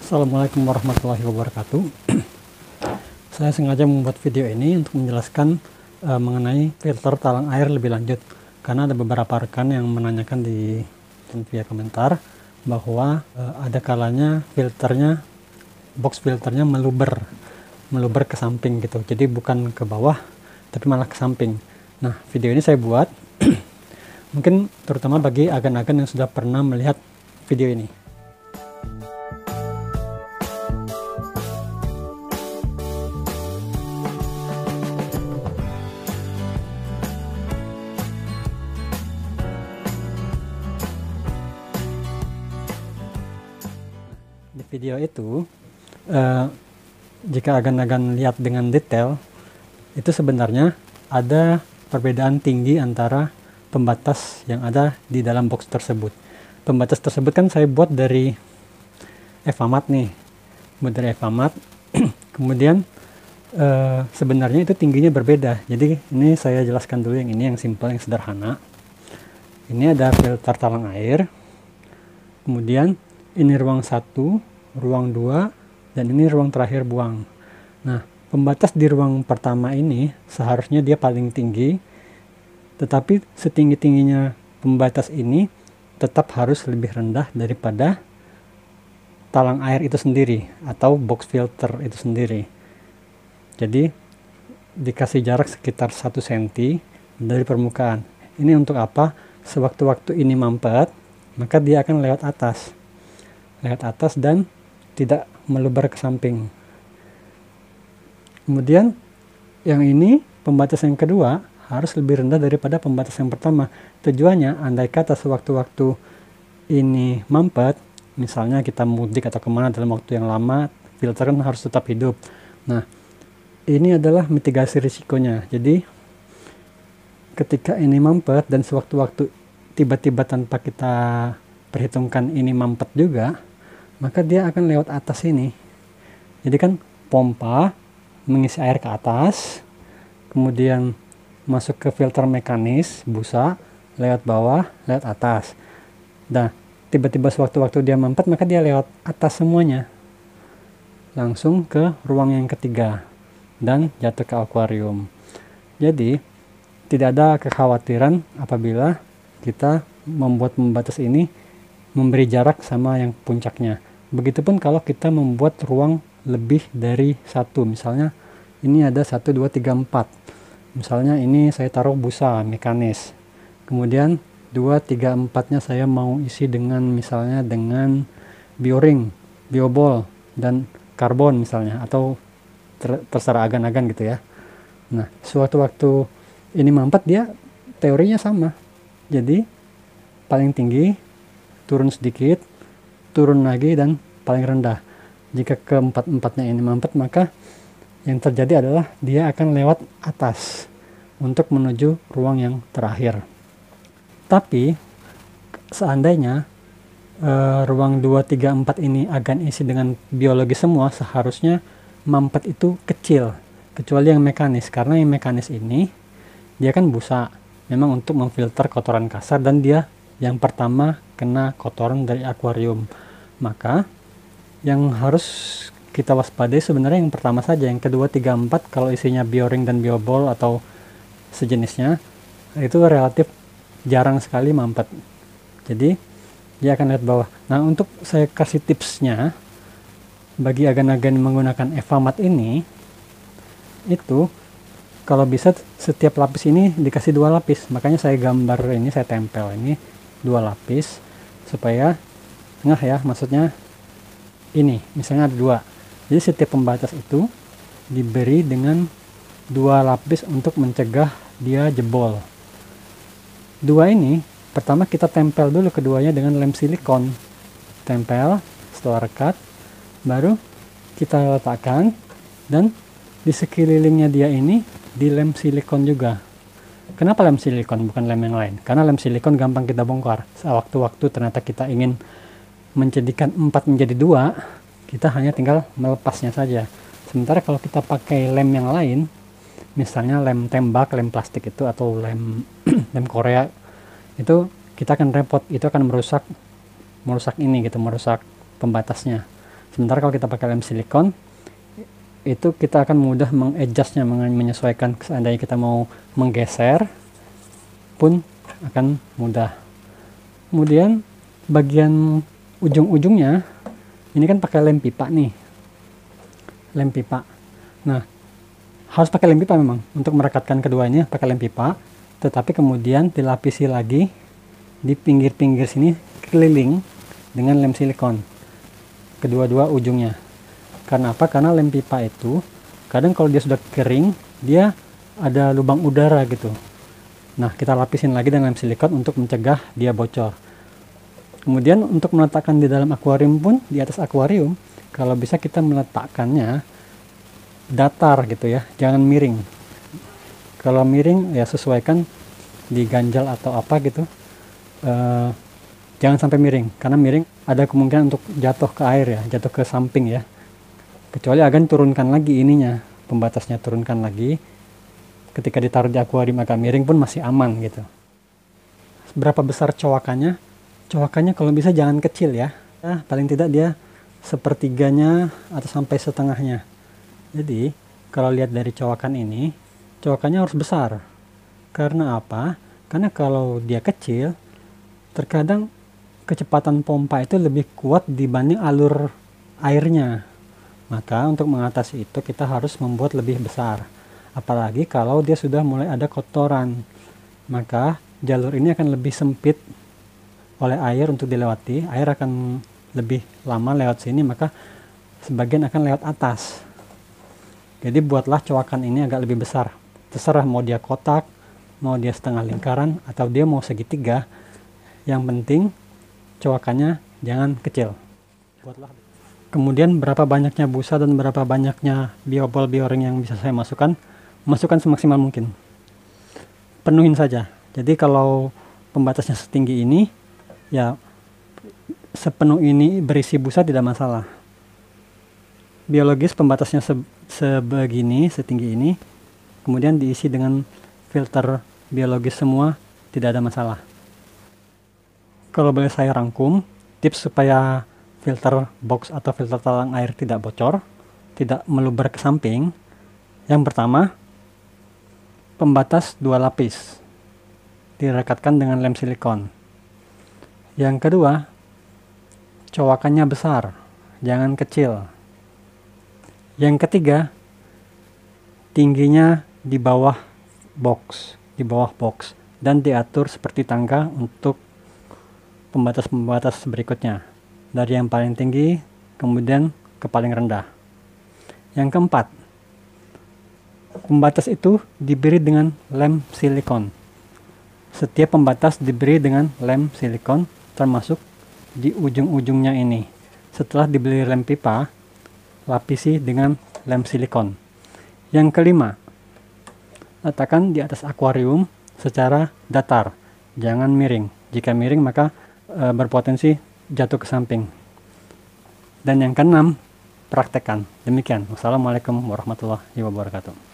Assalamualaikum warahmatullahi wabarakatuh. Saya sengaja membuat video ini untuk menjelaskan mengenai filter talang air lebih lanjut, karena ada beberapa rekan yang menanyakan di via komentar bahwa ada kalanya box filternya meluber ke samping gitu, jadi bukan ke bawah tapi malah ke samping. Nah, video ini saya buat mungkin terutama bagi agan-agan yang sudah pernah melihat video ini. Di video itu, jika agan-agan lihat dengan detail, itu sebenarnya ada perbedaan tinggi antara pembatas yang ada di dalam box tersebut. Pembatas tersebut kan saya buat dari Evamat nih, kemudian sebenarnya itu tingginya berbeda. Jadi ini saya jelaskan dulu yang ini, yang simple, yang sederhana. Ini ada filter talang air, kemudian ini ruang 1, ruang 2, dan ini ruang terakhir buang. Nah, pembatas di ruang pertama ini seharusnya dia paling tinggi, tetapi setinggi-tingginya pembatas ini tetap harus lebih rendah daripada talang air itu sendiri atau box filter itu sendiri. Jadi dikasih jarak sekitar 1 cm dari permukaan. Ini untuk apa? Sewaktu-waktu ini mampet, maka dia akan lewat atas dan tidak meluber ke samping. Kemudian yang ini, pembatas yang kedua harus lebih rendah daripada pembatas yang pertama. Tujuannya, andai kata sewaktu-waktu ini mampet, misalnya kita mudik atau kemana dalam waktu yang lama, filter kan harus tetap hidup. Nah, ini adalah mitigasi risikonya. Jadi ketika ini mampet dan sewaktu-waktu tiba-tiba tanpa kita perhitungkan ini mampet juga, maka dia akan lewat atas ini. Jadi kan pompa mengisi air ke atas, kemudian masuk ke filter mekanis busa, lewat bawah, lewat atas. Nah, tiba-tiba sewaktu-waktu dia mampet, maka dia lewat atas semuanya, langsung ke ruang yang ketiga dan jatuh ke akuarium. Jadi tidak ada kekhawatiran apabila kita membuat pembatas ini memberi jarak sama yang puncaknya. Begitupun kalau kita membuat ruang lebih dari 1, misalnya ini ada 1, 2, 3, 4. Misalnya ini saya taruh busa mekanis, kemudian 2, 3, 4-nya saya mau isi dengan misalnya dengan bioring, biobol, dan karbon misalnya, atau terserah agan-agan gitu ya. Nah, suatu waktu ini mampet, dia teorinya sama. Jadi paling tinggi, turun sedikit, turun lagi, dan paling rendah. Jika keempat-empatnya ini mampet, maka yang terjadi adalah dia akan lewat atas untuk menuju ruang yang terakhir. Tapi seandainya ruang 2, 3, 4 ini agan isi dengan biologi semua, seharusnya mampet itu kecil, kecuali yang mekanis, karena yang mekanis ini dia kan busa, memang untuk memfilter kotoran kasar, dan dia yang pertama kena kotoran dari akuarium. Maka yang harus kita waspadai sebenarnya yang pertama saja. Yang kedua, 3, 4 kalau isinya bioring dan biobol atau sejenisnya, itu relatif jarang sekali mampet. Jadi dia akan lihat bawah. Nah, untuk saya kasih tipsnya bagi agan-agan menggunakan Evamat ini, itu kalau bisa setiap lapis ini dikasih 2 lapis. Makanya saya gambar ini, saya tempel ini 2 lapis supaya ngeh ya, maksudnya ini misalnya ada 2. Jadi setiap pembatas itu diberi dengan 2 lapis untuk mencegah dia jebol. 2 ini pertama kita tempel dulu keduanya dengan lem silikon. Tempel, setelah rekat, baru kita letakkan, dan di sekelilingnya dia ini di lem silikon juga. Kenapa lem silikon bukan lem yang lain? Karena lem silikon gampang kita bongkar. Sewaktu-waktu ternyata kita ingin menjadikan 4 menjadi 2, kita hanya tinggal melepasnya saja. Sementara kalau kita pakai lem yang lain, misalnya lem tembak, lem plastik itu, atau lem lem Korea, itu kita akan repot, itu akan merusak ini gitu, merusak pembatasnya. Sementara kalau kita pakai lem silikon, itu kita akan mudah mengadjustnya, menyesuaikan. Seandainya kita mau menggeser pun akan mudah. Kemudian bagian ujung-ujungnya ini kan pakai lem pipa nih, lem pipa. Nah, harus pakai lem pipa memang untuk merekatkan keduanya, pakai lem pipa, tetapi kemudian dilapisi lagi di pinggir-pinggir sini keliling dengan lem silikon, kedua-dua ujungnya. Karena apa? Karena lem pipa itu kadang kalau dia sudah kering, dia ada lubang udara gitu. Nah, kita lapisin lagi dengan lem silikon untuk mencegah dia bocor. Kemudian untuk meletakkan di dalam akuarium pun, di atas akuarium, kalau bisa kita meletakkannya datar gitu ya, jangan miring. Kalau miring ya sesuaikan diganjal atau apa gitu. Jangan sampai miring, karena miring ada kemungkinan untuk jatuh ke air ya, jatuh ke samping ya. Kecuali agan turunkan lagi ininya, pembatasnya turunkan lagi. Ketika ditaruh di akuarium agak miring pun masih aman gitu. Berapa besar cowakannya? Cowakannya kalau bisa jangan kecil ya. Paling tidak dia sepertiganya atau sampai setengahnya. Jadi kalau lihat dari cowakan ini, cowakannya harus besar. Karena apa? Karena kalau dia kecil, terkadang kecepatan pompa itu lebih kuat dibanding alur airnya. Maka untuk mengatasi itu kita harus membuat lebih besar. Apalagi kalau dia sudah mulai ada kotoran. Maka jalur ini akan lebih sempit oleh air untuk dilewati. Air akan lebih lama lewat sini, maka sebagian akan lewat atas. Jadi buatlah cowakan ini agak lebih besar. Terserah mau dia kotak, mau dia setengah lingkaran, atau dia mau segitiga. Yang penting cowakannya jangan kecil. Buatlah. Kemudian berapa banyaknya busa dan berapa banyaknya biobol bioring yang bisa saya masukkan, masukkan semaksimal mungkin. Penuhin saja. Jadi kalau pembatasnya setinggi ini, ya sepenuh ini berisi busa tidak masalah. Biologis pembatasnya sebegini, setinggi ini, kemudian diisi dengan filter biologis semua, tidak ada masalah. Kalau boleh saya rangkum, tips supaya filter box atau filter talang air tidak bocor, tidak meluber ke samping. Yang pertama, pembatas 2 lapis, direkatkan dengan lem silikon. Yang kedua, cowakannya besar, jangan kecil. Yang ketiga, tingginya di bawah box, dan diatur seperti tangga untuk pembatas-pembatas berikutnya. Dari yang paling tinggi, kemudian ke paling rendah. Yang keempat, pembatas itu diberi dengan lem silikon. Setiap pembatas diberi dengan lem silikon, termasuk di ujung-ujungnya ini. Setelah dibeli lem pipa, lapisi dengan lem silikon. Yang kelima, letakkan di atas akuarium secara datar, jangan miring. Jika miring maka berpotensi jatuh ke samping. Dan yang keenam, praktekkan. Demikian. Wassalamualaikum warahmatullahi wabarakatuh.